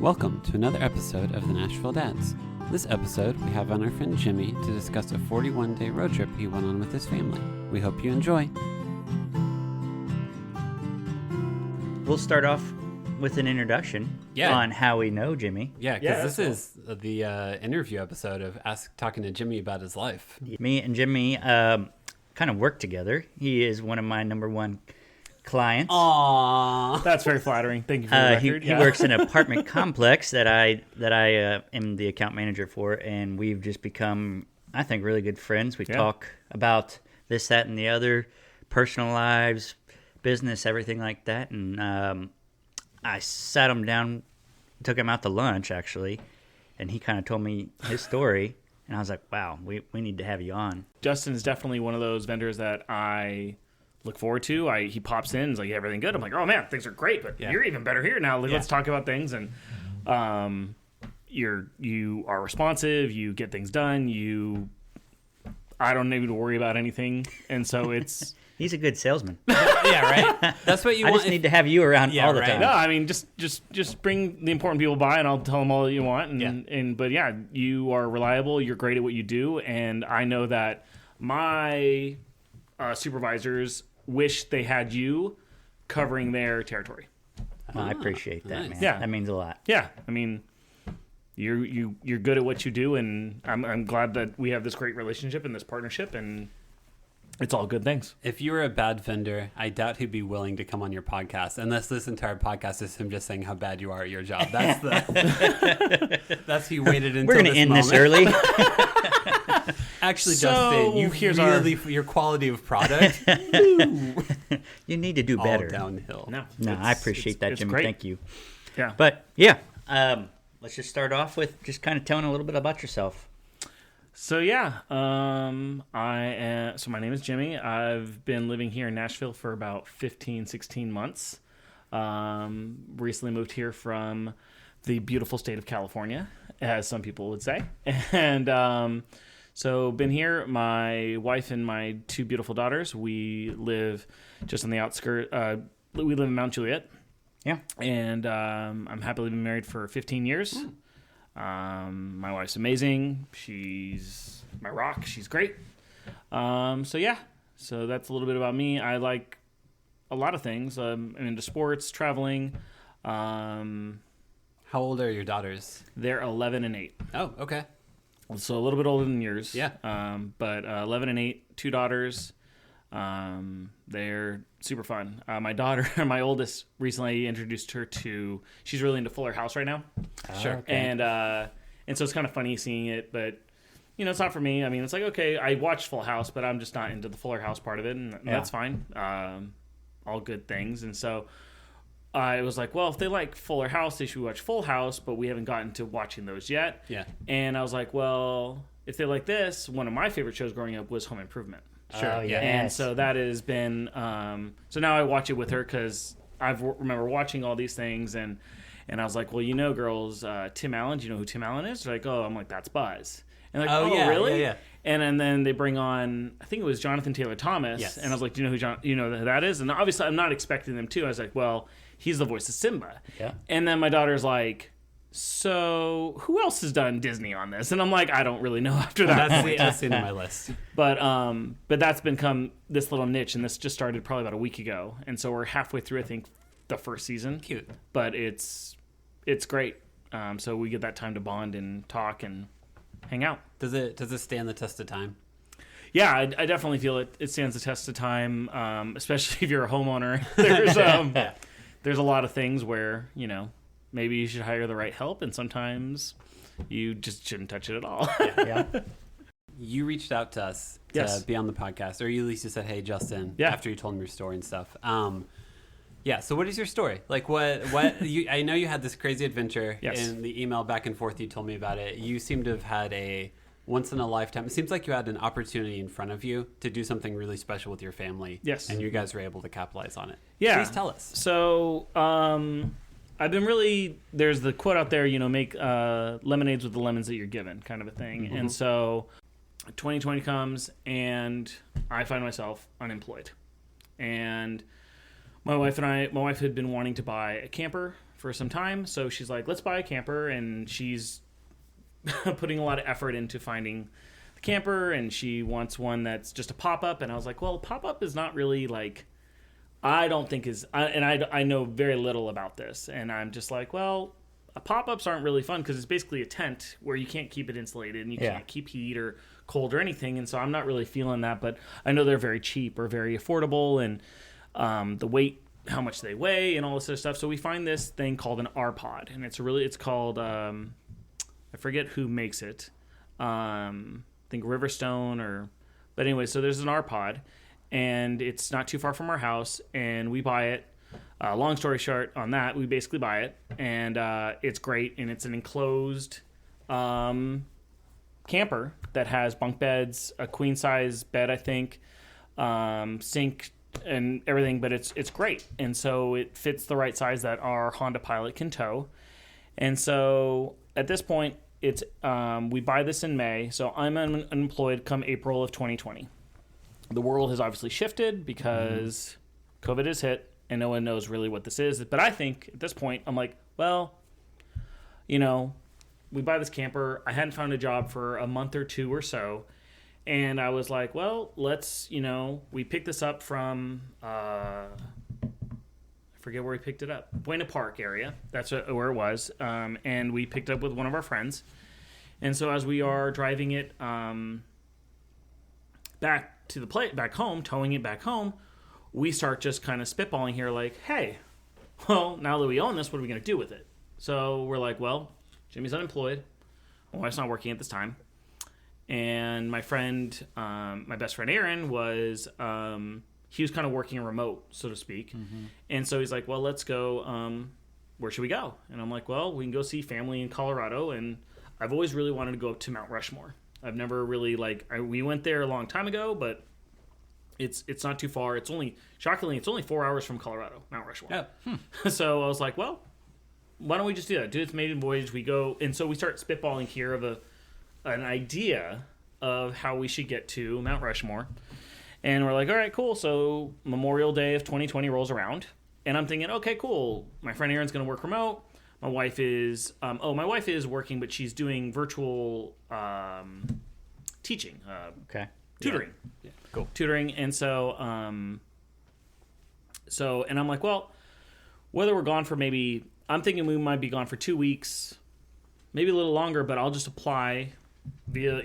Welcome to another episode of the Nashville Dads. This episode, we have on our friend Jimmy to discuss a 41-day road trip he went on with his family. We hope you enjoy. We'll start off with an introduction on how we know Jimmy. Yeah, because this is the interview episode of talking to Jimmy about his life. Me and Jimmy kind of work together. He is one of my number one clients. Aww. That's very flattering. Thank you for the record. He works in an apartment complex that I am the account manager for, and we've just become, I think, really good friends. We talk about this, that, and the other, personal lives, business, everything like that. And I sat him down, took him out to lunch, actually, and he kind of told me his story. And I was like, wow, we need to have you on. Justin is definitely one of those vendors that I look forward to. He pops in, he's like, yeah, everything good? I'm like, oh man, things are great, but you're even better here now. Let's talk about things. And you are responsive, you get things done, I don't need to worry about anything. And so it's He's a good salesman. Yeah, right? That's what you want. I just need to have you around all the time. No, I mean, just bring the important people by, and I'll tell them all you want. But you are reliable. You're great at what you do, and I know that my supervisors wish they had you covering their territory. Well, I appreciate that, man. Yeah. That means a lot. Yeah, I mean, you're good at what you do, and I'm glad that we have this great relationship and this partnership, and it's all good things. If you were a bad vendor, I doubt he'd be willing to come on your podcast, unless this entire podcast is him just saying how bad you are at your job. That's he waited until We're going to end this early. Actually, Justin, your quality of product. You need to do better. All downhill. No, I appreciate that, Jimmy. Great. Thank you. Yeah. But let's just start off with just kind of telling a little bit about yourself. So my name is Jimmy. I've been living here in Nashville for about 15, 16 months. Recently moved here from the beautiful state of California, as some people would say. And so been here. My wife and my two beautiful daughters, we live just on the outskirts. We live in Mount Juliet. Yeah. And I'm happily been married for 15 years. My wife's amazing. She's my rock. She's great. So that's a little bit about me. I like a lot of things. I'm into sports, traveling. How old are your daughters? They're 11 and 8. Oh, okay. So a little bit older than yours. Yeah. But 11 and 8, two daughters. They're super fun. My daughter, my oldest, recently introduced her to. She's really into Fuller House right now. Sure. Okay. And so it's kind of funny seeing it, but it's not for me. I mean, it's like, okay, I watch Full House, but I'm just not into the Fuller House part of it, and that's fine. All good things. And so I was like, well, if they like Fuller House, they should watch Full House, but we haven't gotten to watching those yet. Yeah. And I was like, well, if they like this, one of my favorite shows growing up was Home Improvement. Sure. Oh, yes. And so that has been so now I watch it with her because I remember watching all these things, and I was like, well, girls, Tim Allen, do you know who Tim Allen is? They're like, oh, I'm like, that's Buzz. And they're like, oh, really? Yeah. And then they bring on, I think it was Jonathan Taylor Thomas. Yes. And I was like, do you know who that is? And obviously I'm not expecting them to. I was like, well, he's the voice of Simba. Yeah. And then my daughter's like, so who else has done Disney on this? And I'm like, I don't really know after that. That's the end of my list. But that's become this little niche, and this just started probably about a week ago. And so we're halfway through, I think, the first season. Cute. But it's great. So we get that time to bond and talk and hang out. Does it stand the test of time? Yeah, I definitely feel it stands the test of time, especially if you're a homeowner. There's a lot of things where, maybe you should hire the right help, and sometimes you just shouldn't touch it at all. Yeah. You reached out to us to be on the podcast, or you at least you said, hey, Justin, after you told him your story and stuff. So what is your story? Like what I know you had this crazy adventure in the email back and forth. You told me about it. You seem to have had a once in a lifetime. It seems like you had an opportunity in front of you to do something really special with your family. Yes. And you guys were able to capitalize on it. Yeah. Please tell us. So, I've been there's the quote out there, make lemonades with the lemons that you're given, kind of a thing. Mm-hmm. And so 2020 comes and I find myself unemployed. And my wife had been wanting to buy a camper for some time, so she's like, let's buy a camper, and she's putting a lot of effort into finding the camper, and she wants one that's just a pop-up, and I was like, well, pop-up is not really like, I don't think is, I know very little about this, and I'm just like, well, pop-ups aren't really fun because it's basically a tent where you can't keep it insulated and you can't keep heat or cold or anything, and so I'm not really feeling that, but I know they're very cheap or very affordable, and the weight, how much they weigh, and all this other stuff. So we find this thing called an R-Pod, and it's called I forget who makes it. I think Riverstone but anyway, so there's an R-Pod, and it's not too far from our house, and we buy it. Long story short on that, we basically buy it, and it's great, and it's an enclosed camper that has bunk beds, a queen size bed, I think, sink and everything, but it's great, and so it fits the right size that our Honda Pilot can tow. And so at this point, it's we buy this in May, so I'm unemployed come April of 2020. The world has obviously shifted because COVID has hit, and no one knows really what this is. But I think at this point, I'm like, well, we buy this camper. I hadn't found a job for a month or two or so. And I was like, well, let's, we picked this up from, I forget where we picked it up. Buena Park area. That's where it was. And we picked it up with one of our friends. And so as we are driving it back to back home, towing it back home, we start just kind of spitballing here like, hey, well, now that we own this, what are we going to do with it? So we're like, well, Jimmy's unemployed. My wife's not working at this time. And my friend, my best friend Aaron, was he was kind of working remote, so to speak. And so he's like, well, let's go. Where should we go? And I'm like, well, we can go see family in Colorado. And I've always really wanted to go up to Mount Rushmore. I've never really we went there a long time ago, but it's not too far. Shockingly, it's only 4 hours from Colorado, Mount Rushmore. Oh. So I was like, well, why don't we just do that? Do this maiden voyage. We go, and so we start spitballing here of an idea of how we should get to Mount Rushmore. And we're like, all right, cool. So Memorial Day of 2020 rolls around, and I'm thinking, okay, cool. My friend Aaron's going to work remote. My wife is working, but she's doing virtual teaching. Tutoring. Yeah. Cool. Tutoring. And so, and I'm like, well, whether we're gone for I'm thinking we might be gone for 2 weeks, maybe a little longer, but I'll just apply via,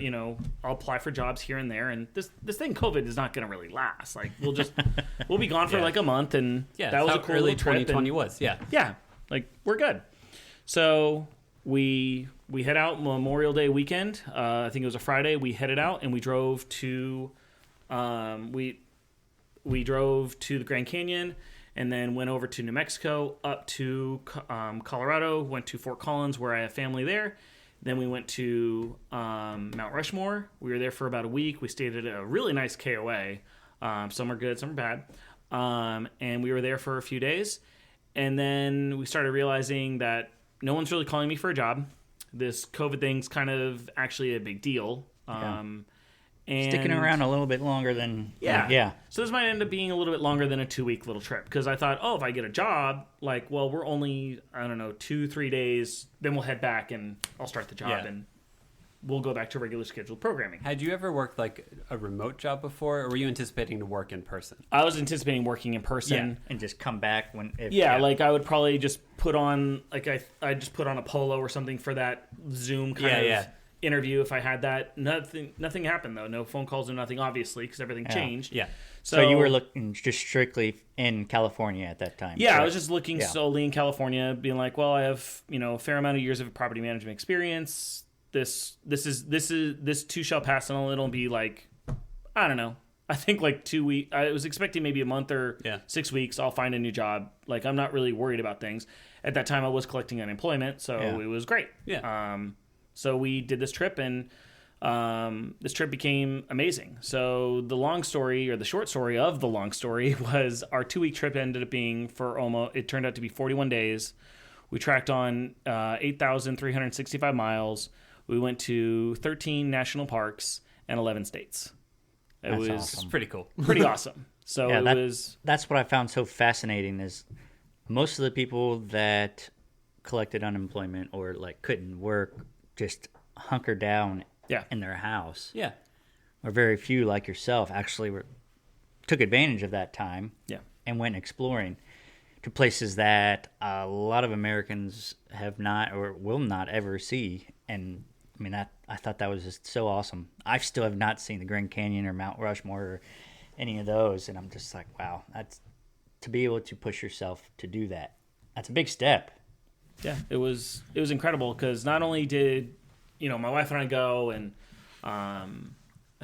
I'll apply for jobs here and there. And this thing, COVID, is not going to really last. Like, we'll be gone for like a month, and that was a cool early little trip. 2020 was. Yeah. Yeah. Like, we're good. So we head out Memorial Day weekend. I think it was a Friday. We headed out, and we drove to we drove to the Grand Canyon, and then went over to New Mexico, up to Colorado, went to Fort Collins, where I have family there. Then we went to Mount Rushmore. We were there for about a week. We stayed at a really nice KOA. Some are good, some are bad. And we were there for a few days. And then we started realizing that no one's really calling me for a job. This COVID thing's kind of actually a big deal. And sticking around a little bit longer than... Yeah. So this might end up being a little bit longer than a 2-week little trip. Because I thought, if I get a job, we're only, 2-3 days. Then we'll head back and I'll start the job and we'll go back to regular scheduled programming. Had you ever worked a remote job before, or were you anticipating to work in person? I was anticipating working in person. Yeah, and just come back when... I would probably just put on, I just put on a polo or something for that Zoom kind of interview if I had that. Nothing happened, though. No phone calls or nothing, obviously, because everything changed. Yeah. So you were looking just strictly in California at that time? Yeah, correct? I was just looking solely in California, being like, well, I have, a fair amount of years of property management experience. This too shall pass, and it'll be I don't know. I think 2 weeks. I was expecting maybe a month or 6 weeks. I'll find a new job. I'm not really worried about things. At that time, I was collecting unemployment, so it was great. Yeah. So we did this trip, and this trip became amazing. So the short story of the long story was our 2-week trip ended up being it turned out to be 41 days. We tracked on 8,365 miles. We went to 13 national parks and 11 states. It was awesome. Pretty cool. Pretty awesome. So that's what I found so fascinating is most of the people that collected unemployment or like couldn't work just hunkered down in their house. Yeah. Or very few like yourself actually took advantage of that time and went exploring to places that a lot of Americans have not or will not ever see. And I mean, I thought that was just so awesome. I still have not seen the Grand Canyon or Mount Rushmore or any of those. And I'm just like, wow, that's to be able to push yourself to do that. That's a big step. Yeah, it was incredible because not only did, my wife and I go and I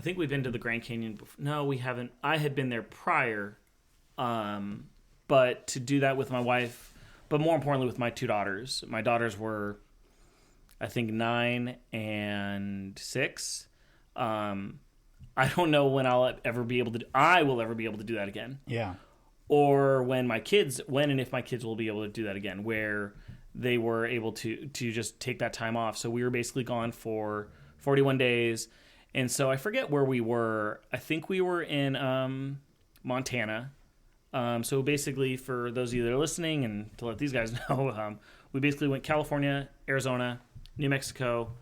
think we've been to the Grand Canyon before. No, we haven't. I had been there prior. But to do that with my wife, but more importantly with my two daughters. My daughters were, I think, 9 and 6. I don't know when I will ever be able to do that again. Yeah. Or when and if my kids will be able to do that again, where they were able to just take that time off. So we were basically gone for 41 days. And so I forget where we were. I think we were in Montana. So basically, for those of you that are listening, and to let these guys know, we basically went California, Arizona, New Mexico.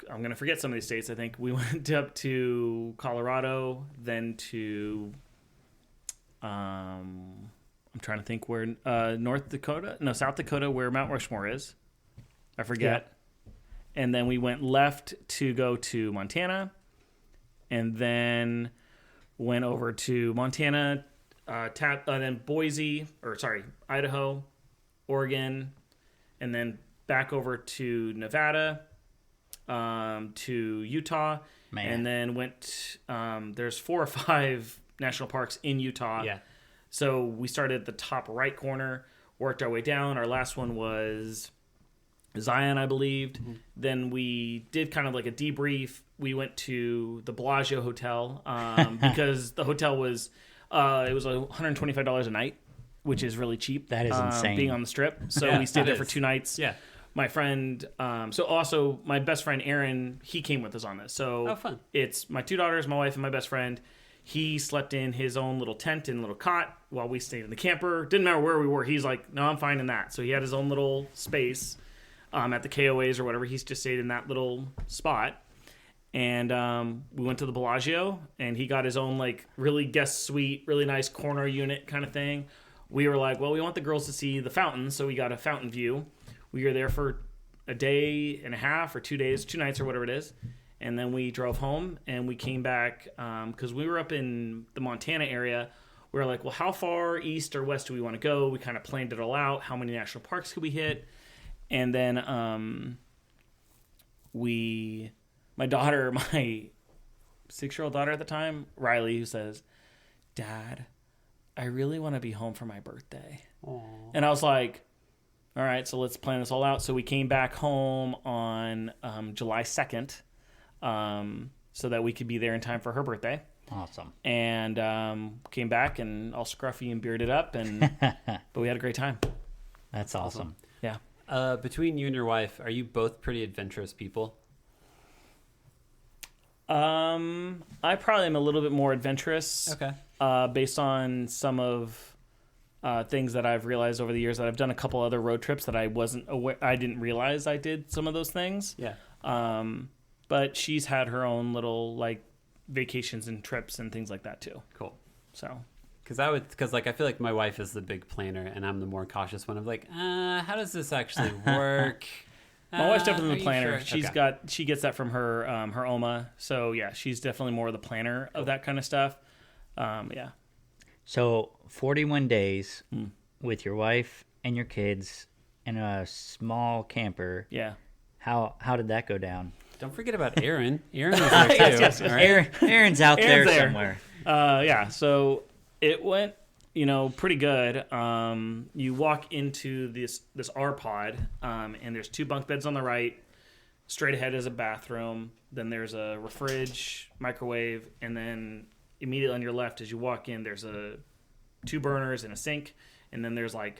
I'm going to forget some of these states. I think we went up to Colorado, then to I'm trying to think where South Dakota, where Mount Rushmore is. I forget. Yeah. And then we went left to go to Montana, and then went over to Montana. Then Idaho, Oregon, and then back over to Nevada, to Utah, and then went. There's 4 or 5 national parks in Utah. Yeah. So we started at the top right corner, worked our way down. Our last one was Zion, I believed. Mm-hmm. Then we did kind of like a debrief. We went to the Bellagio Hotel because the hotel was. It was $125 a night, which is really cheap. That is insane. Being on the Strip. So we stayed there for 2 nights. Yeah. My friend, so also my best friend Aaron, he came with us on this. So fun. It's my 2 daughters, my wife, and my best friend. He slept in his own little tent and little cot while we stayed in the camper. Didn't matter where we were. He's like, no, I'm fine in that. So he had his own little space at the KOAs or whatever. He's just stayed in that little spot. And we went to the Bellagio, and he got his own, like, really guest suite, really nice corner unit kind of thing. We were like, well, we want the girls to see the fountain, so we got a fountain view. We were there for a day and a half or 2 days, 2 nights or whatever it is. And then we drove home, and we came back because we were up in the Montana area. We were like, well, how far east or west do we want to go? We kind of planned it all out. How many national parks could we hit? And then my daughter, my 6-year-old daughter at the time, Riley, who says, Dad, I really want to be home for my birthday. Aww. And I was like, all right, so let's plan this all out. So we came back home on July 2nd so that we could be there in time for her birthday. Awesome. And came back and all scruffy and bearded up, but we had a great time. That's awesome. Yeah. Between you and your wife, are you both pretty adventurous people? I probably am a little bit more adventurous. Okay. Based on some of things that I've realized over the years that I've done a couple other road trips that I wasn't aware, I didn't realize I did some of those things. Yeah. But she's had her own little like vacations and trips and things like that too. Cool. So. Because I feel like my wife is the big planner and I'm the more cautious one of like, how does this actually work? My wife's definitely the planner. Sure? She gets that from her her OMA. So yeah, she's definitely more the planner of that kind of stuff. Yeah. So 41 days with your wife and your kids in a small camper. Yeah. How did that go down? Don't forget about Aaron. Aaron was there too. yes. Right? Aaron's out there somewhere. Yeah. So it went, pretty good. You walk into this R pod, and there's 2 bunk beds on the right. Straight ahead is a bathroom. Then there's a fridge, microwave, and then immediately on your left as you walk in, there's 2 burners and a sink. And then there's I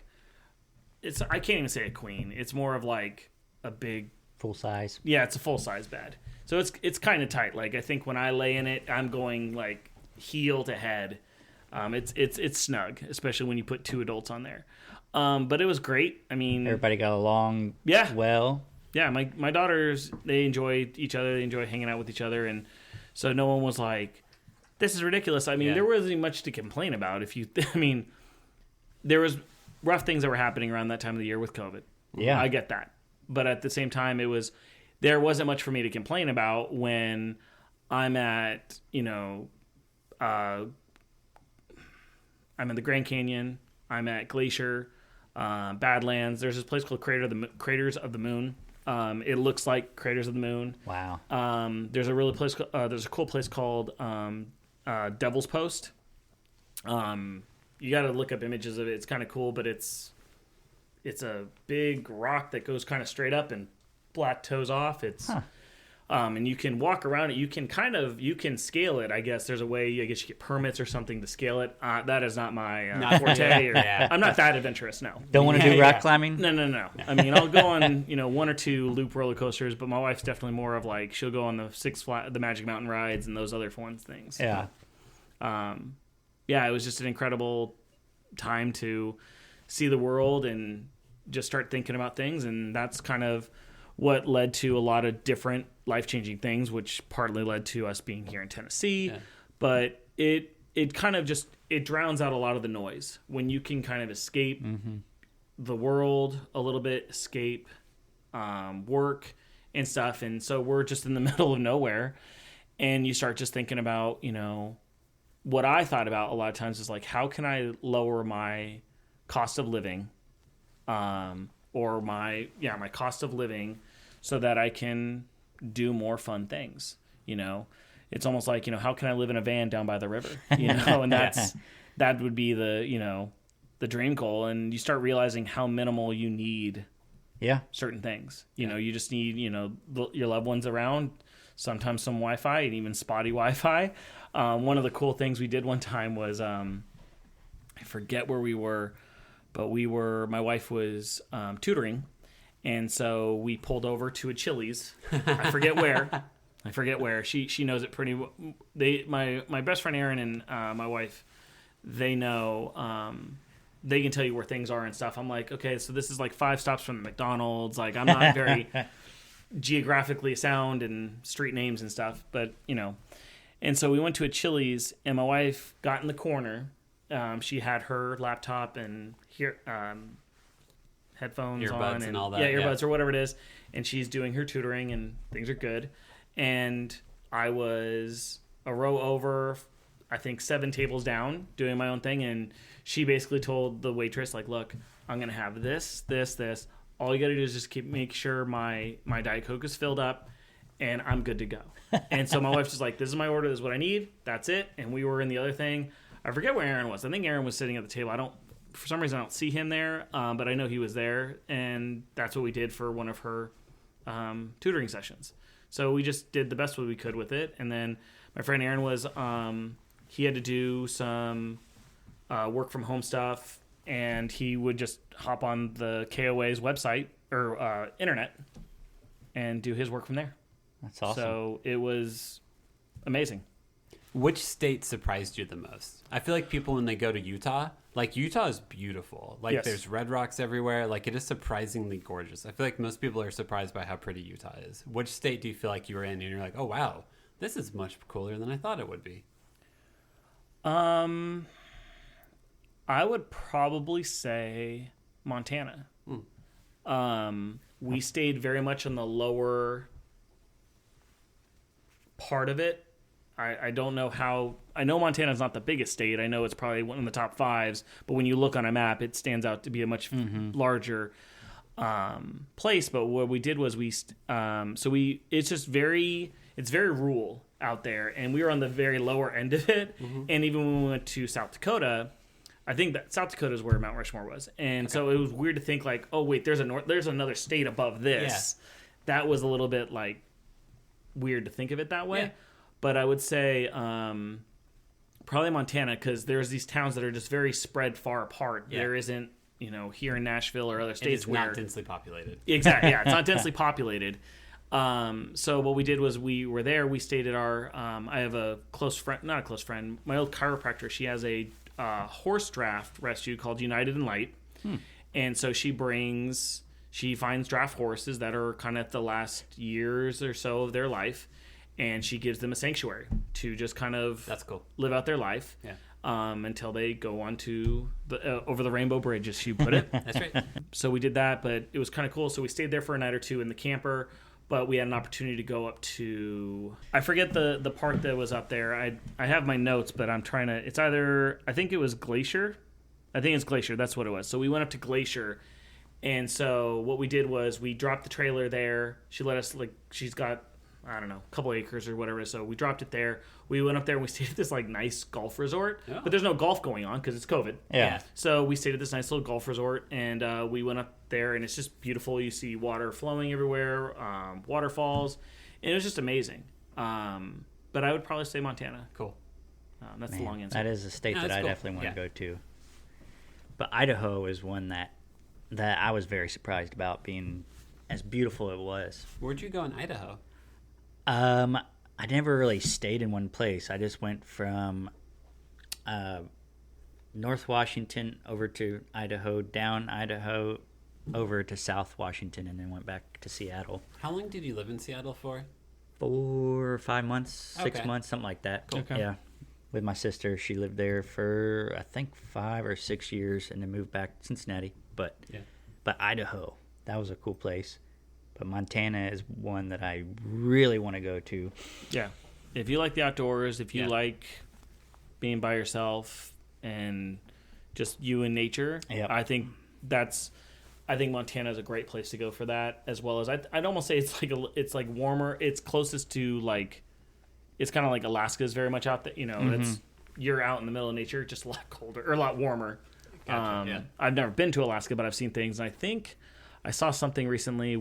can't even say a queen. It's more of like a big full size. Yeah, it's a full size bed. So it's kind of tight. Like I think when I lay in it, I'm going like heel to head. It's snug, especially when you put 2 adults on there. But it was great. I mean, everybody got along well. Yeah, my daughters, they enjoy each other. They enjoy hanging out with each other. And so no one was like, this is ridiculous. I mean, there wasn't much to complain about. There was rough things that were happening around that time of the year with COVID. Yeah. I get that. But at the same time, there wasn't much for me to complain about when I'm at, I'm in the Grand Canyon, I'm at Glacier, Badlands. There's this place called Craters of the Moon. It looks like Craters of the Moon. Wow. There's a cool place called Devil's Post. You got to look up images of it. It's kind of cool, but it's a big rock that goes kind of straight up and plateaus off. And you can walk around it. You can scale it. I guess there's a way. I guess you get permits or something to scale it. That is not my forte. I'm not that adventurous. No. Don't want to do rock climbing? No. I mean, I'll go on 1 or 2 loop roller coasters, but my wife's definitely more of like she'll go on the Magic Mountain rides and those other fun things. Yeah. It was just an incredible time to see the world and just start thinking about things, and that's kind of what led to a lot of different life-changing things, which partly led to us being here in Tennessee. Yeah. But it kind of just drowns out a lot of the noise when you can kind of escape the world a little bit, escape work and stuff. And so we're just in the middle of nowhere, and you start just thinking about, what I thought about a lot of times is like, how can I lower my cost of living, or my cost of living, so that I can do more fun things. It's almost like, how can I live in a van down by the river, and that would be the dream goal. And you start realizing how minimal you need certain things. You just need, your loved ones around, sometimes some Wi-Fi and even spotty Wi-Fi. One of the cool things we did one time was, I forget where we were, but my wife was tutoring, and so we pulled over to a Chili's. I forget where. She knows it pretty well. My best friend Aaron and my wife, they know. They can tell you where things are and stuff. I'm like, okay, so this is like 5 stops from the McDonald's. Like, I'm not very geographically sound and street names and stuff, but And so we went to a Chili's, and my wife got in the corner. She had her laptop and headphones earbuds on and all that. Yeah, earbuds or whatever it is. And she's doing her tutoring, and things are good. And I was a row over, I think 7 tables down, doing my own thing. And she basically told the waitress, like, look, I'm going to have this. All you got to do is just make sure my Diet Coke is filled up, and I'm good to go. And so my wife's just like, this is my order. This is what I need. That's it. And we were in the other thing. I forget where Aaron was. I think Aaron was sitting at the table. For some reason, I don't see him there, but I know he was there. And that's what we did for one of her tutoring sessions. So we just did the best way we could with it. And then my friend Aaron was, he had to do some work from home stuff, and he would just hop on the KOA's website or internet and do his work from there. That's awesome. So it was amazing. Which state surprised you the most? I feel like people, when they go to Utah, like, Utah is beautiful. Like, there's red rocks everywhere. Like, it is surprisingly gorgeous. I feel like most people are surprised by how pretty Utah is. Which state do you feel like you were in and you're like, oh, wow, this is much cooler than I thought it would be? I would probably say Montana. We stayed very much on the lower part of it. I don't know how. I know Montana's not the biggest state. I know it's probably one of the top 5s, but when you look on a map, it stands out to be a much larger place. But what we did was it's very rural out there, and we were on the very lower end of it. And even when we went to South Dakota, I think that South Dakota is where Mount Rushmore was, and so it was weird to think like, oh wait, there's another state above this. Yeah. That was a little bit like weird to think of it that way. Yeah. But I would say probably Montana, because there's these towns that are just very spread far apart. Yeah. There isn't, here in Nashville or other states it's not densely populated. Exactly, yeah, it's not densely populated. So what we did was we were there. We stayed at our. I have a close friend, not a close friend. My old chiropractor. She has a horse draft rescue called United in Light. And so she finds draft horses that are kind of at the last years or so of their life, and she gives them a sanctuary to just kind of That's cool. live out their life until they go on to over the Rainbow Bridge, as she put it. That's right. So we did that, but it was kind of cool. So we stayed there for a night or two in the camper, but we had an opportunity to go up to, I forget the park that was up there. I have my notes, but I'm trying to, it's either, I think it was Glacier. I think it's Glacier. That's what it was. So we went up to Glacier. And so what we did was we dropped the trailer there. She let us, she's got, I don't know, a couple acres or whatever. So we dropped it there. We went up there and we stayed at this nice golf resort. Oh. But there's no golf going on because it's COVID. Yeah. So we stayed at this nice little golf resort, and we went up there, and it's just beautiful. You see water flowing everywhere, waterfalls, and it was just amazing. But I would probably say Montana. Cool. That's the long answer. That is a state that I definitely want to go to. But Idaho is one that I was very surprised about being as beautiful it was. Where'd you go in Idaho? I never really stayed in one place. I just went from North Washington over to Idaho, down Idaho, over to South Washington, and then went back to Seattle. How long did you live in Seattle for? 4 or 5 months, 6 months, something like that. Cool. Okay. Yeah. With my sister, she lived there for, I think, 5 or 6 years, and then moved back to Cincinnati. But Idaho, that was a cool place. But Montana is one that I really want to go to. Yeah. If you like the outdoors, if you like being by yourself and just you and nature, I think Montana is a great place to go for that, as well as I'd almost say it's like warmer. It's closest to it's kind of like Alaska is very much out there. It's you're out in the middle of nature, just a lot colder or a lot warmer. Gotcha, I've never been to Alaska, but I've seen things. And I think I saw something recently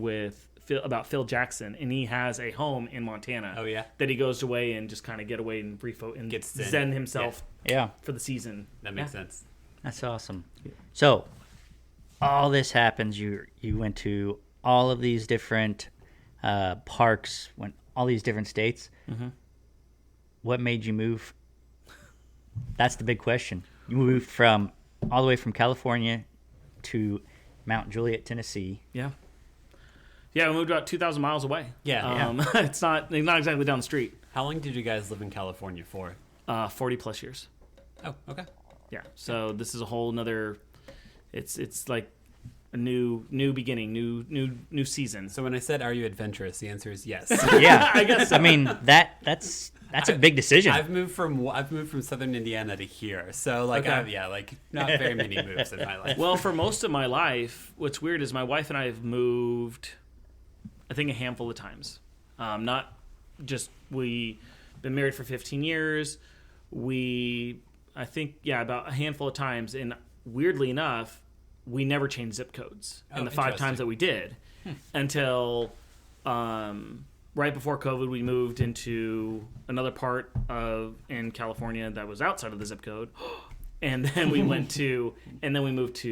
about Phil Jackson, and he has a home in Montana. Oh yeah, that he goes away and just kind of get away and and gets zen himself. Yeah, for the season. That makes sense. That's awesome. So all this happens. You went to all of these different parks, went all these different states. Mm-hmm. What made you move? That's the big question. You moved all the way from California to Mount Juliet, Tennessee. Yeah. Yeah, we moved about 2,000 miles away. Yeah. It's not exactly down the street. How long did you guys live in California for? 40 plus years. Oh, okay. Yeah. So this is a whole nother. It's like a new beginning, new season. So when I said, "Are you adventurous?" the answer is yes. Yeah, I guess so. I mean that's a big decision. I've moved from southern Indiana to here, so not very many moves in my life. Well, for most of my life, what's weird is my wife and I have moved, I think, a handful of times. Not just we've been married for 15 years. About a handful of times, and weirdly enough, we never changed zip codes in the 5 times that we did until right before COVID. We moved into another part in California that was outside of the zip code, and then we moved to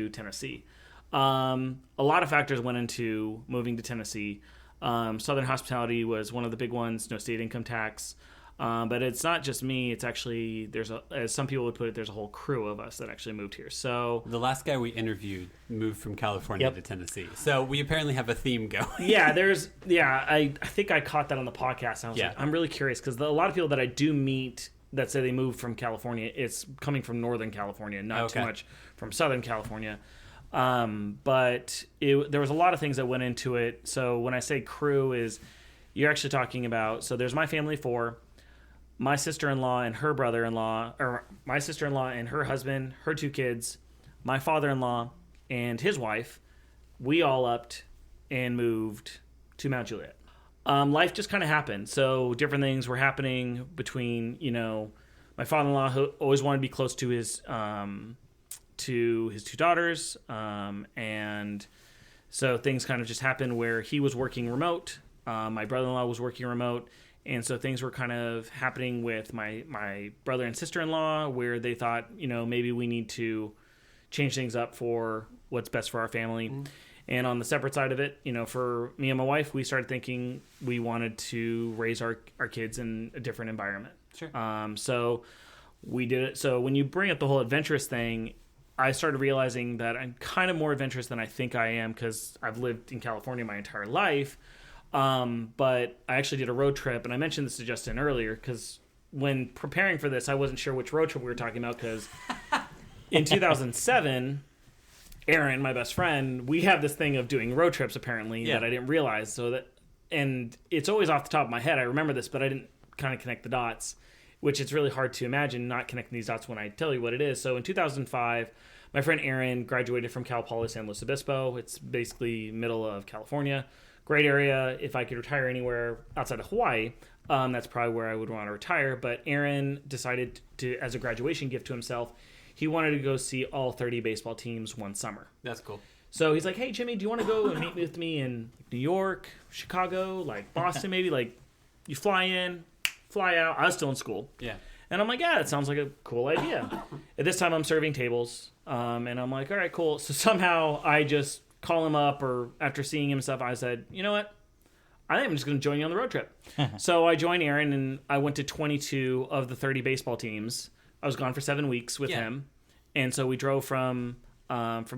Tennessee. A lot of factors went into moving to Tennessee. Southern hospitality was one of the big ones. No state income tax. But it's not just me. It's actually, as some people would put it, there's a whole crew of us that actually moved here. So the last guy we interviewed moved from California to Tennessee. So we apparently have a theme going. I think I caught that on the podcast. And I was like, I'm really curious because a lot of people that I do meet that say they moved from California, it's coming from Northern California, not too much from Southern California. But there was a lot of things that went into it. So when I say crew you're actually talking about, so there's my family of 4. My sister-in-law and her brother-in-law, or my sister-in-law and her husband, her 2 kids, my father-in-law and his wife, we all upped and moved to Mount Juliet. Life just kind of happened. So different things were happening between, my father-in-law who always wanted to be close to his 2 daughters. And so things kind of just happened where he was working remote. My brother-in-law was working remote. And so things were kind of happening with my brother and sister-in-law where they thought, maybe we need to change things up for what's best for our family. Mm-hmm. And on the separate side of it, for me and my wife, we started thinking we wanted to raise our kids in a different environment. Sure. So we did it. So when you bring up the whole adventurous thing, I started realizing that I'm kind of more adventurous than I think I am because I've lived in California my entire life. But I actually did a road trip, and I mentioned this to Justin earlier because when preparing for this, I wasn't sure which road trip we were talking about because in 2007, Aaron, my best friend, we have this thing of doing road trips apparently that I didn't realize. And it's always off the top of my head. I remember this, but I didn't kind of connect the dots, which it's really hard to imagine not connecting these dots when I tell you what it is. So in 2005, my friend Aaron graduated from Cal Poly San Luis Obispo. It's basically middle of California. Great area. If I could retire anywhere outside of Hawaii, that's probably where I would want to retire. But Aaron decided to, as a graduation gift to himself, he wanted to go see all 30 baseball teams one summer. That's cool. So he's like, hey, Jimmy, do you want to go and meet with me in New York, Chicago, like Boston maybe? Like, you fly in, fly out. I was still in school. Yeah. And I'm like, yeah, that sounds like a cool idea. At this time, I'm serving tables. And I'm like, all right, cool. So somehow I just call him up, or after seeing him and stuff, I said, you know what? I think I'm just going to join you on the road trip. So I joined Aaron, and I went to 22 of the 30 baseball teams. I was gone for 7 weeks with him. And so we drove from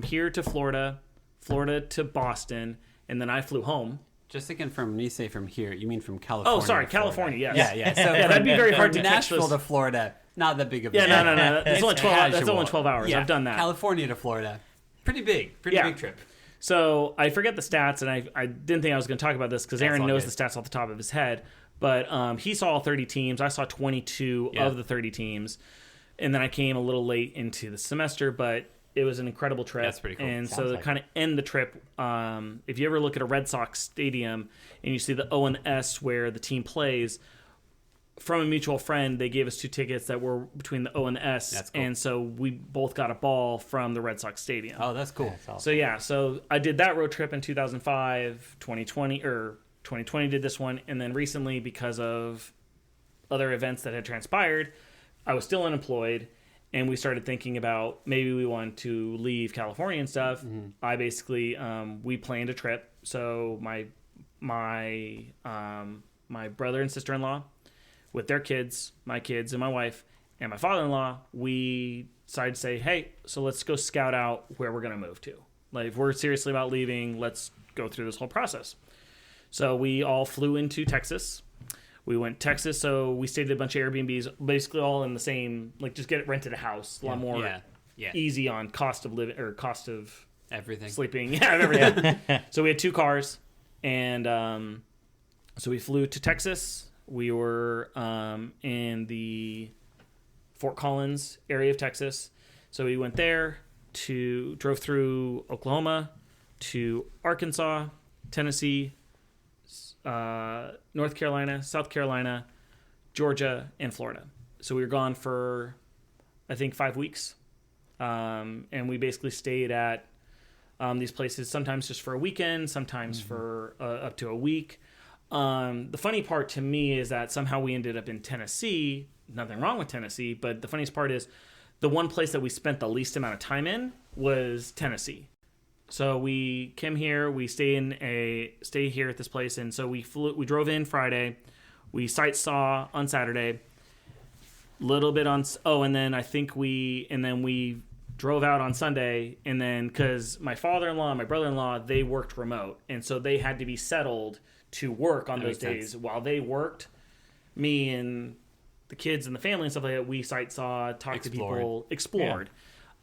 here to Florida to Boston, and then I flew home. Just to confirm, when you say from here, you mean from California? Oh, sorry, California, yes. Yeah. So that'd be very hard to catch Nashville to Florida, not that big of a Yeah, no. That's only 12. That's only 12 hours. Yeah. I've done that. California to Florida, pretty big trip. So I forget the stats, and I didn't think I was going to talk about this because Aaron knows the stats off the top of his head. But he saw all 30 teams. I saw 22 of the 30 teams. And then I came a little late into the semester, but it was an incredible trip. That's pretty cool. And so to kind of end the trip, if you ever look at a Red Sox stadium and you see the O and the S where the team plays, from a mutual friend, they gave us 2 tickets that were between the O and the S. That's cool. And so we both got a ball from the Red Sox stadium. Oh, that's cool. That's awesome. So I did that road trip in 2005, 2020 did this one. And then recently, because of other events that had transpired, I was still unemployed, and we started thinking about maybe we wanted to leave California and stuff. Mm-hmm. I basically we planned a trip. So my brother and sister-in-law, with their kids, my kids, and my wife, and my father-in-law, we decided to say, hey, so let's go scout out where we're going to move to. Like, if we're seriously about leaving, let's go through this whole process. So we all flew into Texas. We went to Texas, so we stayed at a bunch of Airbnbs, basically all in the same, like, just rented a house. A lot more easy on cost of living, or cost of everything. Sleeping. Yeah, everything. So we had 2 cars, and so we flew to Texas. We were in the Fort Collins area of Texas. So we went there, drove through Oklahoma to Arkansas, Tennessee, North Carolina, South Carolina, Georgia, and Florida. So we were gone for, I think, 5 weeks. And we basically stayed at these places, sometimes just for a weekend, sometimes for up to a week. The funny part to me is that somehow we ended up in Tennessee. Nothing wrong with Tennessee, but the funniest part is the one place that we spent the least amount of time in was Tennessee. So we came here, we stay here at this place, and so we drove in Friday, we sight saw on Saturday, little bit on, and then we drove out on Sunday, and then, because my father-in-law and my brother-in-law, they worked remote, and so they had to be settled to work on those days. Sense. While they worked, me and the kids and the family and stuff like that, we sight saw, talked to people, explored.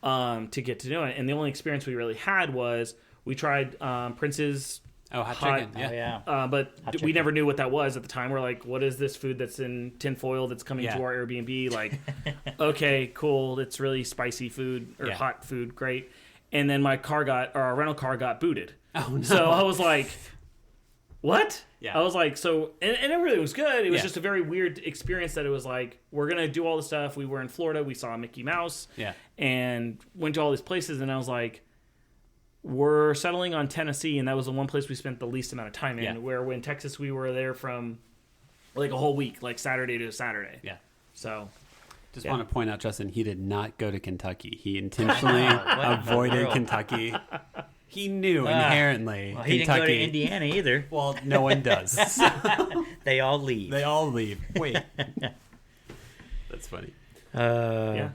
To get to know it. And the only experience we really had was we tried Prince's hot chicken. But we never knew what that was at the time. We're like, what is this food that's in tinfoil that's coming to our Airbnb? Like, okay, cool. It's really spicy food or hot food. Great. And then our rental car got booted. Oh, no. So I was like, what? Yeah. I was like, and it really was good. It was just a very weird experience that it was like, we're going to do all this stuff. We were in Florida. We saw Mickey Mouse. Yeah. And went to all these places. And I was like, we're settling on Tennessee. And that was the one place we spent the least amount of time in. Yeah. Where in Texas, we were there from like a whole week, like Saturday to Saturday. Yeah. So. Just want to point out, Justin, he did not go to Kentucky. He intentionally avoided Kentucky. He knew inherently. Well, he Kentucky. didn't go to Indiana either. Well, no one does. They all leave. Wait. That's funny. Yeah.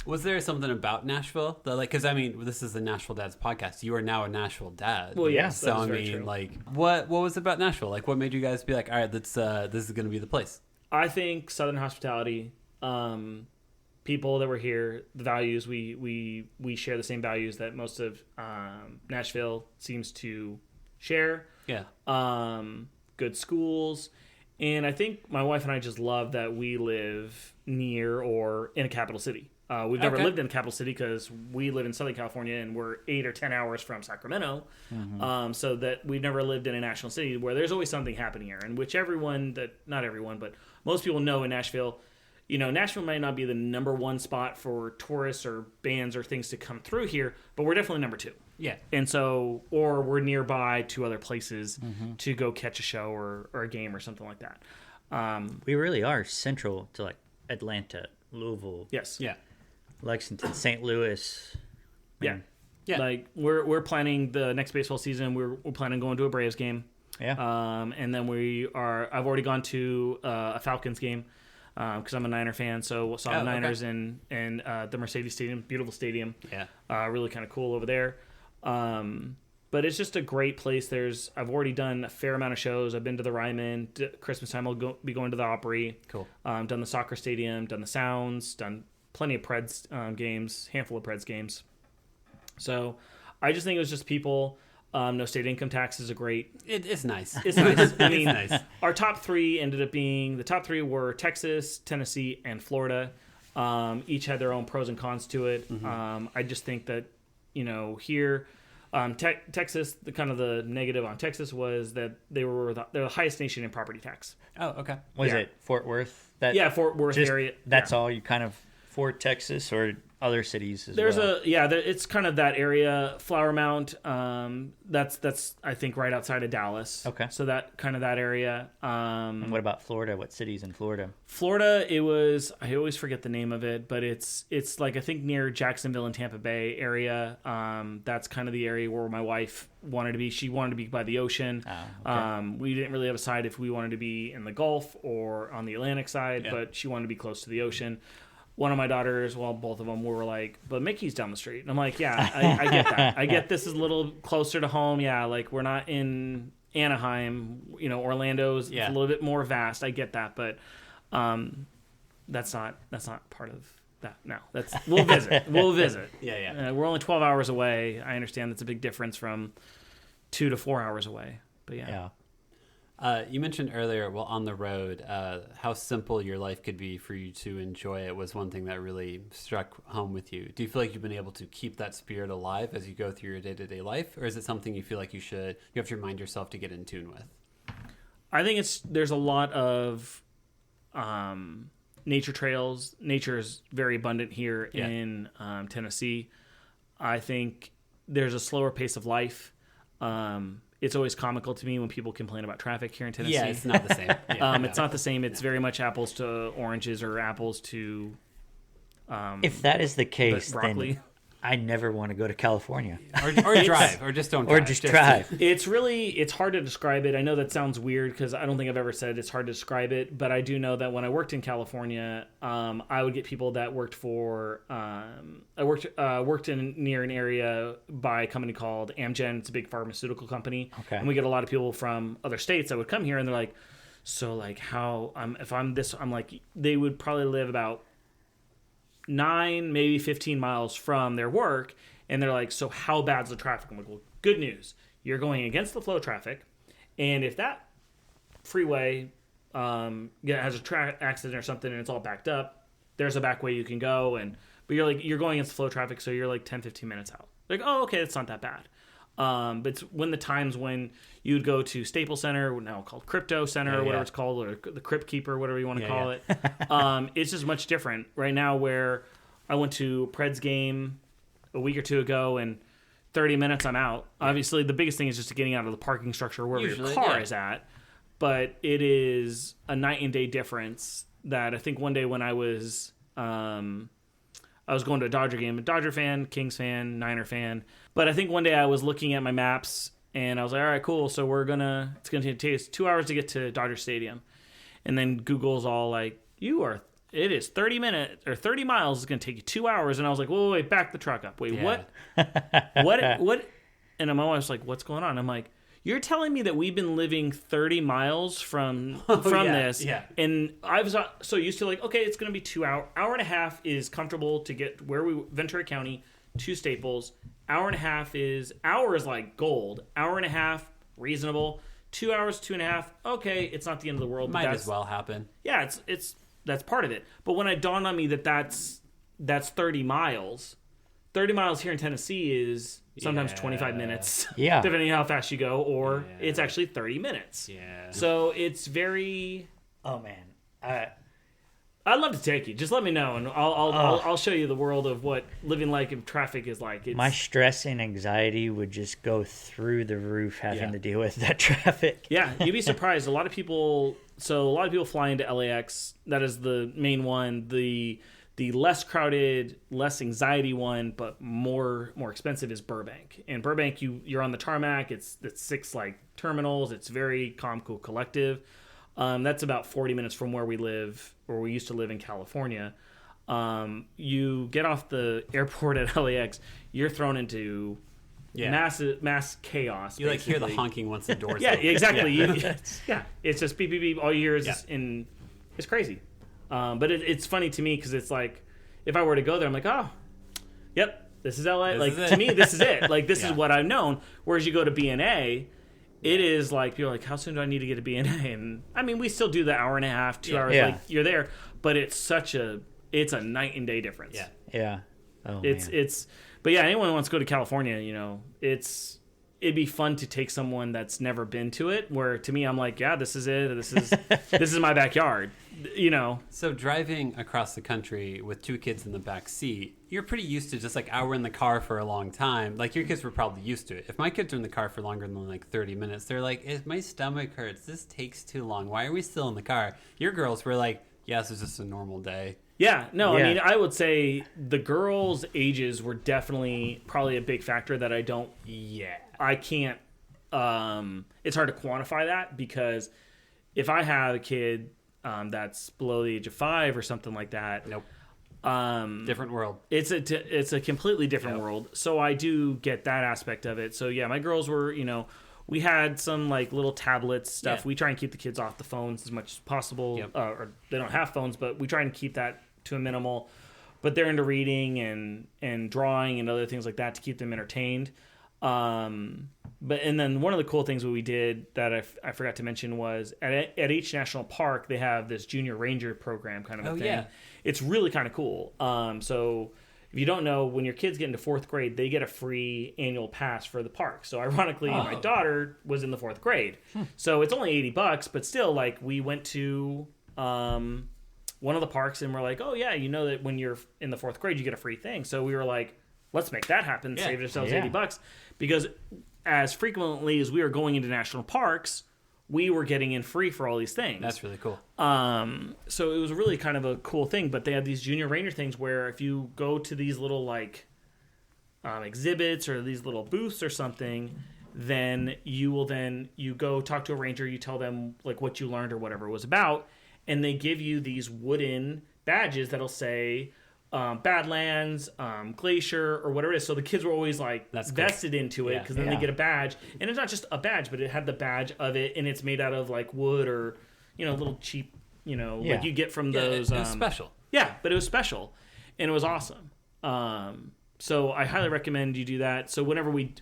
Was there something about Nashville that, like, because I mean, this is the Nashville Dads podcast. You are now a Nashville dad. Well, yeah. So I mean, true. like, what was it about Nashville? Like, what made you guys be like, all right, let's this is going to be the place? I think Southern hospitality, people that were here, the values we share the same values that most of Nashville seems to share. Yeah. Good schools, and I think my wife and I just love that we live near or in a capital city. We've never lived in a capital city because we live in Southern California and we're 8 or 10 hours from Sacramento. So that we've never lived in a national city where there's always something happening here. And which not everyone, but most people know in Nashville, Nashville might not be the number one spot for tourists or bands or things to come through here, but we're definitely number 2. Yeah. And so, or we're nearby to other places to go catch a show or a game or something like that. We really are central to like Atlanta, Louisville. Yes. Yeah. Lexington, St. Louis. Yeah. Yeah. Like we're planning the next baseball season. We're planning on going to a Braves game. Yeah. And then I've already gone to a Falcons game because I'm a Niner fan. So saw the Niners in the Mercedes Stadium, beautiful stadium. Yeah. Really kind of cool over there. But it's just a great place. I've already done a fair amount of shows. I've been to the Ryman. Christmas time I'll be going to the Opry. Cool. Done the soccer stadium. Done the Sounds. Done plenty of Preds games. Handful of Preds games. So I just think it was just people. No state income tax is a great. It's nice. It's nice. I mean, it's nice. Our top 3 ended up being the top 3 were Texas, Tennessee, and Florida. Each had their own pros and cons to it. I just think that here. Texas, the negative on Texas was that they're the highest nation in property tax. Oh, okay. Was it Fort Worth? Fort Worth area. That's all you kind of for Texas or other cities as well? It's kind of that area. Flower Mount, that's I think right outside of Dallas. Okay. So that kind of that area. And what about Florida? What cities in Florida? Florida, I always forget the name of it, but it's like I think near Jacksonville and Tampa Bay area. That's kind of the area where my wife wanted to be. She wanted to be by the ocean. Oh, okay. We didn't really have a side if we wanted to be in the Gulf or on the Atlantic side, but she wanted to be close to the ocean. One of my daughters, both of them were like, but Mickey's down the street. And I'm like, yeah, I get that. I get this is a little closer to home. Yeah, like we're not in Anaheim. Orlando's a little bit more vast. I get that, but that's not part of that. No, we'll visit. We'll visit. Yeah. We're only 12 hours away. I understand that's a big difference from 2 to 4 hours away. But yeah. You mentioned earlier, on the road, how simple your life could be for you to enjoy it was one thing that really struck home with you. Do you feel like you've been able to keep that spirit alive as you go through your day-to-day life? Or is it something you feel like you have to remind yourself to get in tune with? I think there's a lot of nature trails. Nature is very abundant here in Tennessee. I think there's a slower pace of life. It's always comical to me when people complain about traffic here in Tennessee. Yeah, it's not the same. It's not the same. It's very much apples to oranges or apples to if that is the case, broccoli. Then I never want to go to California. Or drive, or just don't drive. Or just drive. It's hard to describe it. I know that sounds weird because I don't think I've ever said it's hard to describe it, but I do know that when I worked in California, I would get people that worked for, I worked near an area by a company called Amgen. It's a big pharmaceutical company. Okay. And we get a lot of people from other states that would come here and they're like, so like how, if I'm this, I'm like, they would probably live about 9, maybe 15 miles from their work, and they're like, so how bad's the traffic? I'm like, well, good news. You're going against the flow of traffic, and if that freeway has a accident or something and it's all backed up, there's a back way you can go, but you're going against the flow of traffic, so you're like 10, 15 minutes out. Like, oh, okay, it's not that bad. But it's when the times when you'd go to Staples Center, now called Crypto Center or whatever it's called, or the Crypt Keeper, whatever you want to call it. It's just much different. Right now where I went to a Preds game a week or two ago and 30 minutes I'm out. Obviously the biggest thing is just getting out of the parking structure wherever your car is at. But it is a night and day difference that I think one day when I was going to a Dodger game, a Dodger fan, Kings fan, Niner fan. But I think one day I was looking at my maps and I was like, all right, cool. So it's going to take us 2 hours to get to Dodger Stadium. And then Google's all like, you are it is 30 minutes or 30 miles is going to take you 2 hours. And I was like, wait, back the truck up. Wait, what? What? And my wife's like, what's going on? I'm like, you're telling me that we've been living 30 miles from this. Yeah. And I was so used to like, okay, it's going to be 2 hours. Hour and a half is comfortable to get where Ventura County to Staples. Hour is like gold. Hour and a half, reasonable. 2 hours, 2.5. Okay, it's not the end of the world. Might as well happen. Yeah, that's part of it. But when it dawned on me that that's 30 miles. 30 miles here in Tennessee is sometimes 25 minutes, depending on how fast you go, or it's actually 30 minutes. Yeah. So it's very. Oh man, I'd love to take you. Just let me know, and I'll show you the world of what living like in traffic is like. My stress and anxiety would just go through the roof having to deal with that traffic. Yeah, you'd be surprised. A lot of people fly into LAX. That is the main one. The less crowded, less anxiety one, but more expensive is Burbank. And Burbank, you're on the tarmac. It's 6 like terminals. It's very calm, cool, collective. That's about 40 minutes from where we live, or we used to live in California. You get off the airport at LAX, you're thrown into mass chaos. You like hear the honking once the doors open. open. Exactly. It's just beep, beep, beep. All you hear is it's crazy. But it's funny to me because it's like, if I were to go there, I'm like, oh, yep, this is LA. To me, this is it. Like, this is what I've known. Whereas you go to BNA, it is like, people are like, how soon do I need to get to BNA? And I mean, we still do the hour and a half, 2 hours, like you're there, but it's a night and day difference. Yeah. Yeah. Oh, but yeah, anyone who wants to go to California, it'd be fun to take someone that's never been to it, where to me, I'm like, yeah, this is it. This is my backyard, So driving across the country with 2 kids in the back seat, you're pretty used to just like, we're in the car for a long time. Like, your kids were probably used to it. If my kids are in the car for longer than like 30 minutes, they're like, my stomach hurts. This takes too long. Why are we still in the car? Your girls were like, yeah, this is just a normal day. Yeah, no, I mean, I would say the girls' ages were definitely probably a big factor that I can't, it's hard to quantify that, because if I have a kid that's below the age of 5 or something like that. Nope. Different world. It's a completely different world. So I do get that aspect of it. So yeah, my girls were, we had some like little tablets stuff. We try and keep the kids off the phones as much as possible. Or they don't have phones, but we try and keep that to a minimal. But they're into reading and drawing and other things like that to keep them entertained. And then one of the cool things that we did that I forgot to mention was at each national park, they have this junior ranger program kind of a thing. Yeah. It's really kind of cool. So if you don't know, when your kids get into 4th grade, they get a free annual pass for the park. So ironically, my daughter was in the 4th grade. So it's only $80, but still, like, we went to one of the parks and we're like, oh yeah, that when you're in the 4th grade, you get a free thing. So we were like, let's make that happen. Save ourselves $80, because as frequently as we were going into national parks, we were getting in free for all these things. That's really cool. So it was really kind of a cool thing. But they had these junior ranger things where if you go to these little like exhibits or these little booths or something, then you go talk to a ranger. You tell them like what you learned or whatever it was about, and they give you these wooden badges that'll say Badlands, Glacier, or whatever it is. So the kids were always like vested into it, because then they get a badge, and it's not just a badge, but it had the badge of it, and it's made out of like wood or little cheap like you get from those. It was special. Yeah, but it was special, and it was awesome. So I highly recommend you do that. So whenever we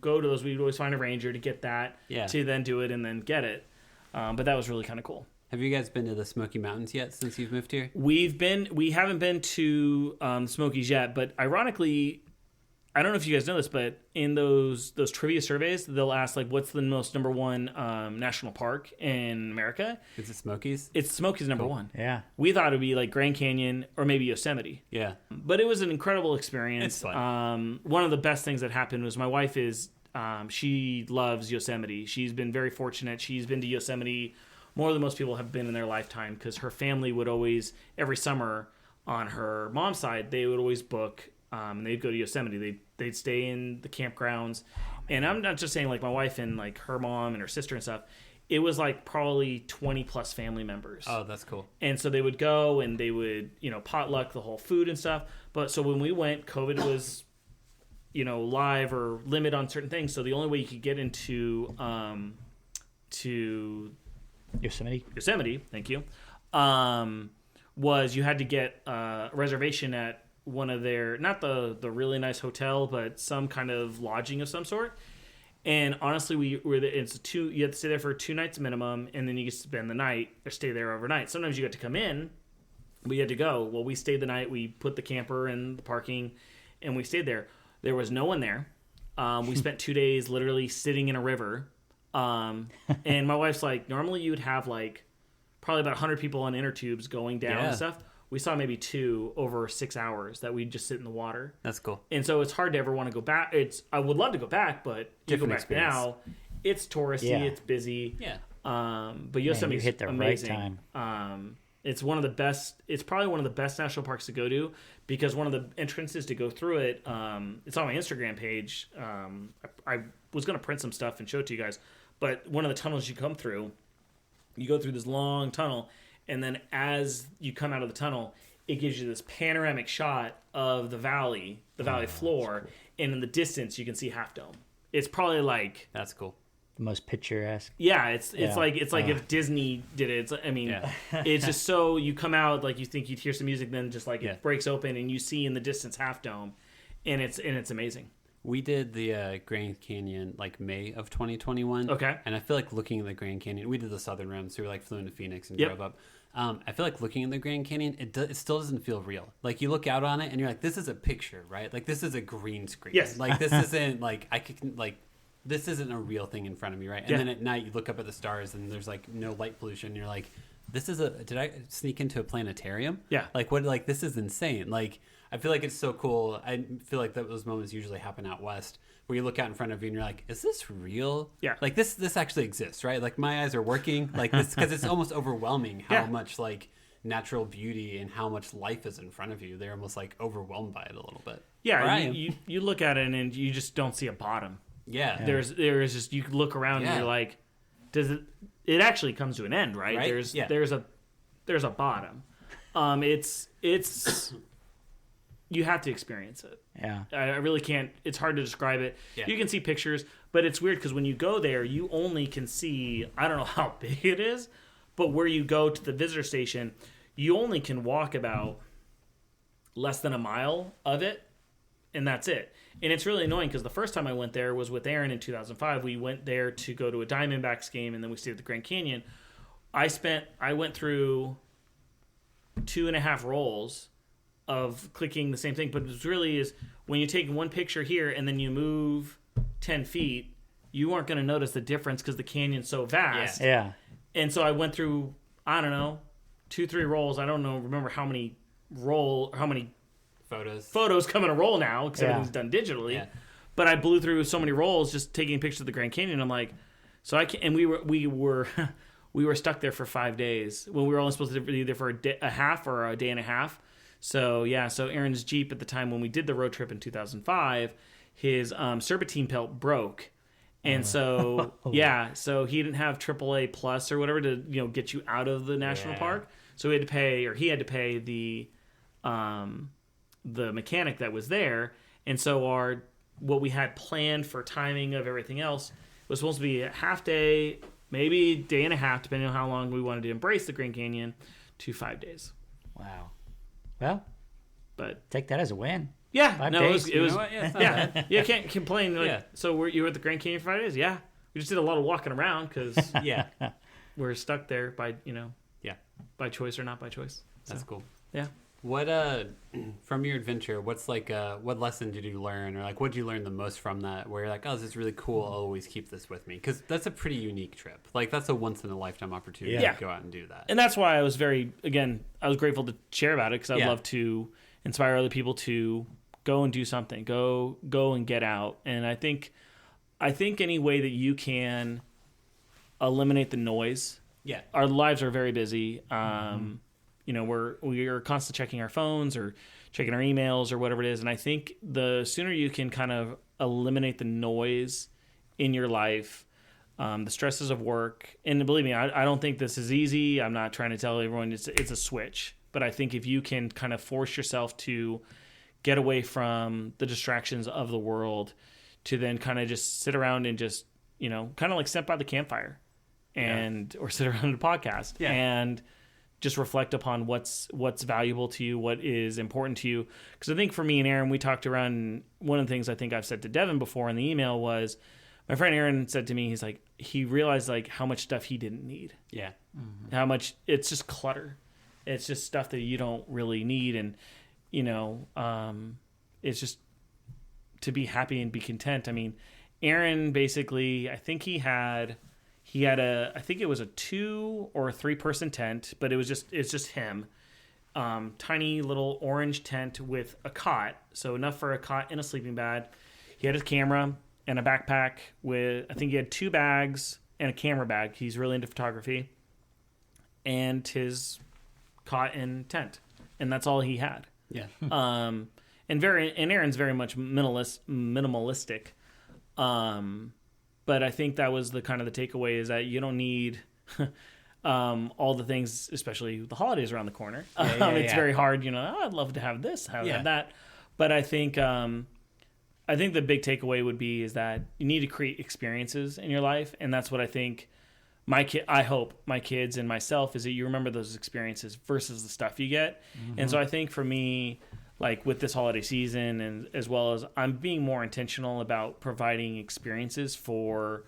go to those, we would always find a ranger to get that to then do it and then get it. But that was really kind of cool. Have you guys been to the Smoky Mountains yet since you've moved here? We haven't been to Smokies yet, but ironically, I don't know if you guys know this, but in those trivia surveys, they'll ask like, what's the most number one national park in America? Is it Smokies? It's Smokies number one. Yeah. We thought it would be like Grand Canyon or maybe Yosemite. Yeah. But it was an incredible experience. It's fun. One of the best things that happened was my wife she loves Yosemite. She's been very fortunate. She's been to Yosemite more than most people have been in their lifetime, because her family would always, every summer on her mom's side, they would always book, and they'd go to Yosemite. They'd stay in the campgrounds. And I'm not just saying like my wife and like her mom and her sister and stuff. it was like probably 20 plus family members. Oh, that's cool. And so they would go and they would, potluck the whole food and stuff. But so when we went, COVID was, live or limit on certain things. So the only way you could get into to Yosemite, thank you, was you had to get a reservation at one of their, not the really nice hotel, but some kind of lodging of some sort. And honestly, you have to stay there for 2 nights minimum, and then you get to spend the night or stay there overnight. Sometimes you get to come in, but you had to go. Well, we stayed the night. We put the camper in the parking, and we stayed there. There was no one there. We spent 2 days literally sitting in a river. And my wife's like, normally you would have like probably about 100 people on inner tubes going down and stuff. We saw maybe 2 over 6 hours that we'd just sit in the water. That's cool. And so it's hard to ever want to go back. I would love to go back, but you go back experience. Now, it's touristy, it's busy. Yeah. But Yosemite's hit the amazing. Right time. It's one of the best. It's probably one of the best national parks to go to because one of the entrances to go through it. It's on my Instagram page. I was going to print some stuff and show it to you guys, but one of the tunnels you come through, you go through this long tunnel. And then as you come out of the tunnel, it gives you this panoramic shot of the valley floor. Cool. And in the distance, you can see Half Dome. It's probably like... That's cool. The most picturesque. Yeah, it's like if Disney did it. It's just so you come out, like you think you'd hear some music, then just like it breaks open and you see in the distance Half Dome. And it's amazing. We did the Grand Canyon like May of 2021. Okay. And I feel like looking at the Grand Canyon, we did the Southern Rim, so we like flew into Phoenix and drove up. I feel like looking at the Grand Canyon, it still doesn't feel real. Like you look out on it and you're like, this is a picture, right? Like this is a green screen. Yes. Like this isn't like this isn't a real thing in front of me, right? And then at night you look up at the stars and there's like no light pollution. And you're like, did I sneak into a planetarium? Yeah. Like what? Like this is insane. Like. I feel like it's so cool. I feel like those moments usually happen out west where you look out in front of you and you're like, is this real? Yeah. Like this actually exists, right? Like my eyes are working like this because it's almost overwhelming how much like natural beauty and how much life is in front of you. They're almost like overwhelmed by it a little bit. Yeah. You look at it and you just don't see a bottom. Yeah. There is just, you look around and you're like, it actually comes to an end, right? There's a bottom. It's you have to experience it. Yeah. I really can't. It's hard to describe it. Yeah. You can see pictures, but it's weird because when you go there, you only can see, I don't know how big it is, but where you go to the visitor station, you only can walk about less than a mile of it, and that's it. And it's really annoying because the first time I went there was with Aaron in 2005. We went there to go to a Diamondbacks game, and then we stayed at the Grand Canyon. I went through 2.5 rolls of clicking the same thing, but it really is when you take one picture here and then you move 10 feet, you aren't going to notice the difference because the canyon's so vast. Yeah. And so I went through, I don't know, 2-3 rolls. I don't remember how many photos come in a roll now because everything's done digitally. Yeah. But I blew through so many rolls just taking pictures of the Grand Canyon. I'm like, so I can't, and we were stuck there for 5 days when we were only supposed to be there for a half or a day and a half. So Aaron's Jeep at the time when we did the road trip in 2005, his serpentine pelt broke. And so he didn't have AAA plus or whatever to get you out of the national park. So he had to pay the mechanic that was there. And so what we had planned for timing of everything else was supposed to be a half day, maybe a day and a half, depending on how long we wanted to embrace the Grand Canyon, to 5 days. Wow. Well, but take that as a win. Yeah, 5 days. It was you can't complain. So you were at the Grand Canyon for 5 days. Yeah, we just did a lot of walking around because we're stuck there by by choice or not by choice. That's cool. Yeah. What from your adventure? What's like what lesson did you learn, or like what did you learn the most from that? Where you're like, oh, this is really cool. I'll always keep this with me because that's a pretty unique trip. Like that's a once in a lifetime opportunity to go out and do that. And that's why I was I was grateful to share about it because I'd love to inspire other people to go and do something, go and get out. And I think any way that you can eliminate the noise. Yeah, our lives are very busy. We are constantly checking our phones or checking our emails or whatever it is. And I think the sooner you can kind of eliminate the noise in your life, the stresses of work. And believe me, I don't think this is easy. I'm not trying to tell everyone it's a switch. But I think if you can kind of force yourself to get away from the distractions of the world, to then kind of just sit around and just, kind of like sit by the campfire or sit around a podcast and just reflect upon what's valuable to you, what is important to you. Because I think for me and Aaron, we talked around, one of the things I think I've said to Devin before in the email was, my friend Aaron said to me, he's like, he realized like how much stuff he didn't need. Yeah. Mm-hmm. How much it's just clutter. It's just stuff that you don't really need. And, it's just to be happy and be content. I mean, Aaron basically, I think he had I think it was a 2 or 3 person tent, but it's just him. Tiny little orange tent with a cot. So enough for a cot and a sleeping bag. He had his camera and a backpack with, I think he had 2 bags and a camera bag. He's really into photography. And his cot and tent. And that's all he had. Yeah. And Aaron's very much minimalistic. But I think that was the kind of the takeaway, is that you don't need all the things, especially the holidays around the corner. It's very hard, I'd love to have this, have that. But I think the big takeaway would be is that you need to create experiences in your life. And that's what I think I hope my kids and myself, is that you remember those experiences versus the stuff you get. Mm-hmm. And so I think for me, like with this holiday season, and as well as I'm being more intentional about providing experiences for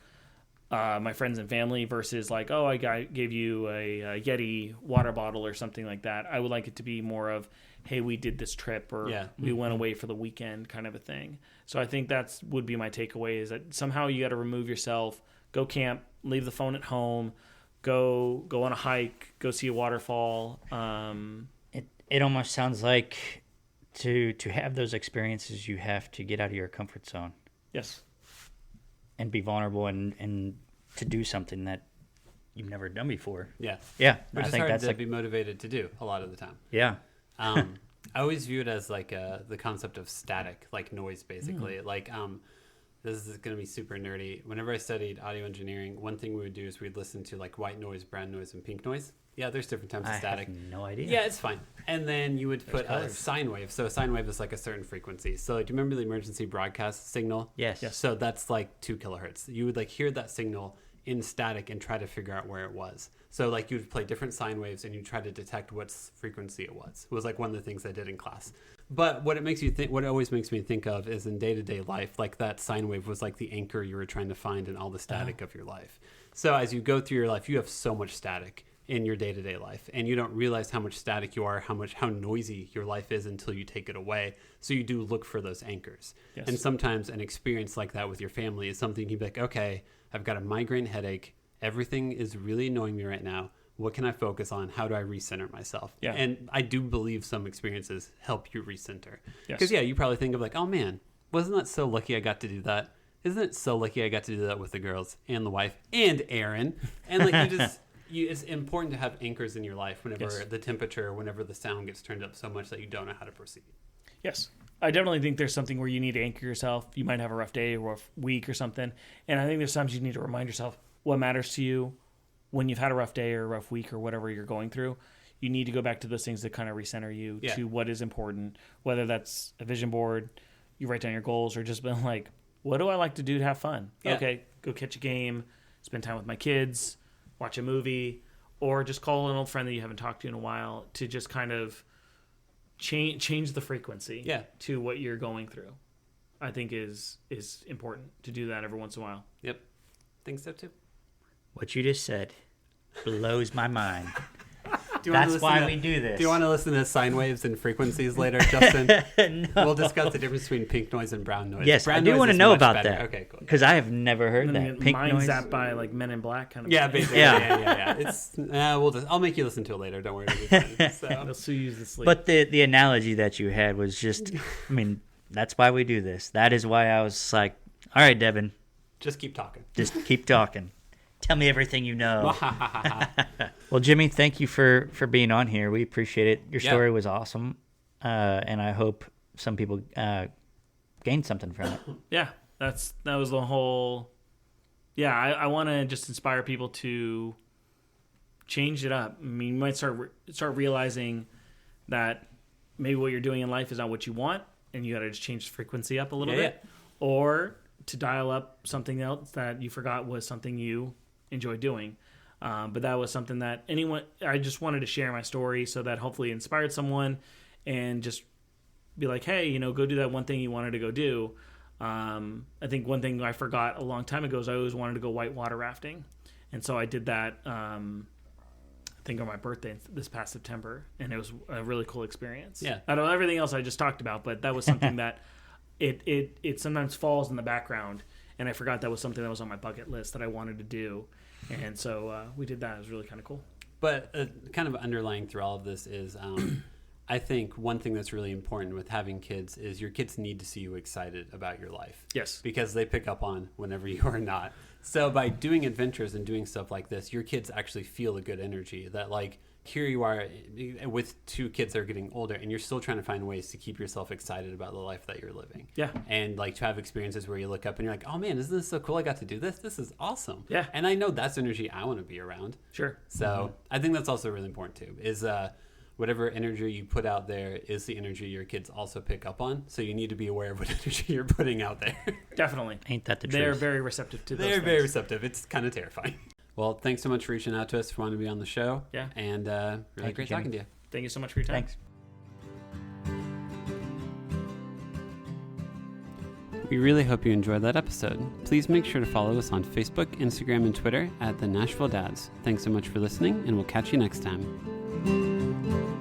my friends and family versus like, oh, I gave you a Yeti water bottle or something like that. I would like it to be more of, hey, we did this trip, or we went away for the weekend, kind of a thing. So I think that would be my takeaway, is that somehow you got to remove yourself, go camp, leave the phone at home, go on a hike, go see a waterfall. It almost sounds like to have those experiences, you have to get out of your comfort zone. Yes. And be vulnerable and to do something that you've never done before. Yeah. Yeah. Which is hard to be motivated to do a lot of the time. Yeah. I always view it as like the concept of static, like noise, basically. Like, this is going to be super nerdy. Whenever I studied audio engineering, one thing we would do is we'd listen to like white noise, brown noise, and pink noise. Yeah, there's different types of static. I have no idea. Yeah, it's fine. And then you would put a sine wave. So a sine wave is like a certain frequency. So do you remember the emergency broadcast signal? Yes. So that's like 2 kilohertz. You would like hear that signal in static and try to figure out where it was. So like you would play different sine waves and you try to detect what frequency it was. It was like one of the things I did in class. But what it always makes me think of is in day-to-day life, like that sine wave was like the anchor you were trying to find in all the static of your life. So as you go through your life, you have so much static in your day-to-day life, and you don't realize how much static you are, how noisy your life is until you take it away. So you do look for those anchors. Yes. And sometimes an experience like that with your family is something you'd be like, okay, I've got a migraine headache. Everything is really annoying me right now. What can I focus on? How do I recenter myself? Yeah. And I do believe some experiences help you recenter. Yes. Because you probably think of like, oh man, wasn't that so lucky I got to do that? Isn't it so lucky I got to do that with the girls and the wife and Aaron? And like you just... it's important to have anchors in your life whenever the temperature, whenever the sound gets turned up so much that you don't know how to proceed. Yes. I definitely think there's something where you need to anchor yourself. You might have a rough day or rough week or something. And I think there's times you need to remind yourself what matters to you when you've had a rough day or a rough week or whatever you're going through. You need to go back to those things that kind of recenter you to what is important, whether that's a vision board, you write down your goals, or just been like, what do I like to do to have fun? Yeah. Okay, go catch a game, spend time with my kids, watch a movie, or just call an old friend that you haven't talked to in a while to just kind of change the frequency to what you're going through. I think is important to do that every once in a while. Yep. Think so too. What you just said blows my mind. That's why we do this. Do you want to listen to sine waves and frequencies later, Justin? No. We'll discuss the difference between pink noise and brown noise. Yes, brown I do want to know about better. that. Okay, cool. Because I have never heard that. Pink mine's noise. zapped by like Men in Black kind of. Yeah, thing. basically. Yeah. It's I'll make you listen to it later. Don't worry. They'll sue you to sleep. But the analogy that you had was just, I mean, that's why we do this. That is why I was like, all right, Devin. Just keep talking. Just keep talking. Tell me everything you know. Well, Jimmy, thank you for being on here. We appreciate it. Your story was awesome, and I hope some people gained something from it. Yeah, that was the whole Yeah, I want to just inspire people to change it up. I mean, you might start realizing that maybe what you're doing in life is not what you want, and you got to just change the frequency up a little bit, or to dial up something else that you forgot was something you enjoy doing. But that was something that I just wanted to share my story so that hopefully it inspired someone, and just be like, hey, go do that one thing you wanted to go do. I think one thing I forgot a long time ago is I always wanted to go whitewater rafting. And so I did that, I think on my birthday this past September, and it was a really cool experience. Yeah. I don't know everything else I just talked about, but that was something that it sometimes falls in the background, and I forgot that was something that was on my bucket list that I wanted to do. And so we did that. It was really kind of cool. But kind of underlying through all of this is I think one thing that's really important with having kids is your kids need to see you excited about your life. Yes. Because they pick up on whenever you are not. So by doing adventures and doing stuff like this, your kids actually feel a good energy that, like, here you are with 2 kids that are getting older, and you're still trying to find ways to keep yourself excited about the life that you're living. Yeah. And, like, to have experiences where you look up and you're like, oh man, isn't this so cool? I got to do this. This is awesome. Yeah. And I know that's energy I want to be around. Sure. So I think that's also really important too, is whatever energy you put out there is the energy your kids also pick up on. So you need to be aware of what energy you're putting out there. Definitely. Ain't that the truth? They're very receptive to those They're things. very receptive. It's kind of terrifying. Well, thanks so much for reaching out to us, for wanting to be on the show. Yeah. And really great talking to you. Thank you so much for your time. Thanks. We really hope you enjoyed that episode. Please make sure to follow us on Facebook, Instagram, and Twitter at the Nashville Dads. Thanks so much for listening, and we'll catch you next time.